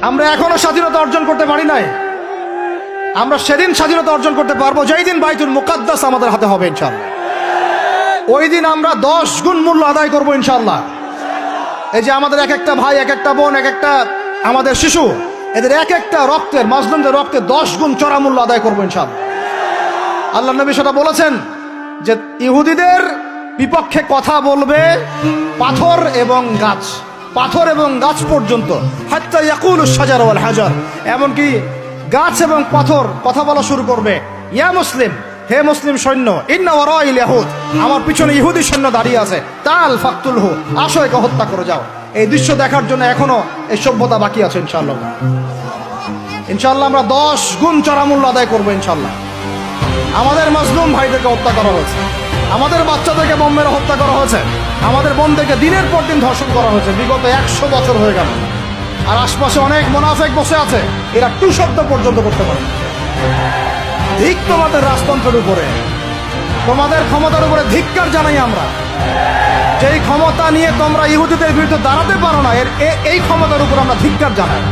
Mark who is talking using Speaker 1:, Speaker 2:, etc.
Speaker 1: আমরা এখনো স্বাধীনতা অর্জন করতে পারি নাই। আমরা সেদিন স্বাধীনতা অর্জন করতে পারবো যেই দিন বাইতুল মুকাদ্দাস আমাদের হাতে হবে ইনশাআল্লাহ। ওই দিন আমরা 10 গুণ মূল্য আদায় করবো ইনশাআল্লাহ। এই যে আমাদের এক একটা ভাই, এক একটা বোন, এক একটা আমাদের শিশু, এদের এক একটা রক্তের, মাজলুমদের রক্তে 10 গুণ চড়া মূল্য আদায় করবো ইনশাআল্লাহ। আল্লাহ নবী সেটা বলেছেন যে ইহুদিদের বিপক্ষে কথা বলবে পাথর এবং গাছ, পাথর এবং গাছ পর্যন্ত, হাত্তা ইয়াকুলুশ শাজার ওয়াল হাজার, এমনকি গাছ এবং পাথর কথা বলা শুরু করবে। ইয়া মুসলিম, হে মুসলিম সৈন্য, ইন্না ওয়ারাইল ইয়াহুদ, আমার পিছনে ইহুদি সৈন্য দাঁড়িয়ে আছে, তাল ফাকতুলহু, আসো একে হত্যা করে যাও। এই দৃশ্য দেখার জন্য এখনো এই সভ্যতা বাকি আছে ইনশাআল্লাহ। ইনশাআল্লাহ আমরা 10 গুণ চড়া মূল্য আদায় করবো ইনশাআল্লাহ। আমাদের মাজলুম ভাইদেরকে হত্যা করা হয়েছে, আমাদের বাচ্চাদেরকে বোম মেরে হত্যা করা হয়েছে, আমাদের বোনদেরকে দিনের পর দিন ধর্ষণ করা হয়েছে, বিগত 100 বছর হয়ে গেল। আর আশপাশে অনেক মুনাফিক বসে আছে, এরা টু শব্দ পর্যন্ত করতে পারে। ঠিক তোমাদের রাজতন্ত্রের উপরে, তোমাদের ক্ষমতার উপরে ধিক্কার জানাই আমরা। যেই ক্ষমতা নিয়ে তোমরা ইহুদিদের বিরুদ্ধে দাঁড়াতে পারো না, এই ক্ষমতার উপর আমরা ধিক্কার জানাই।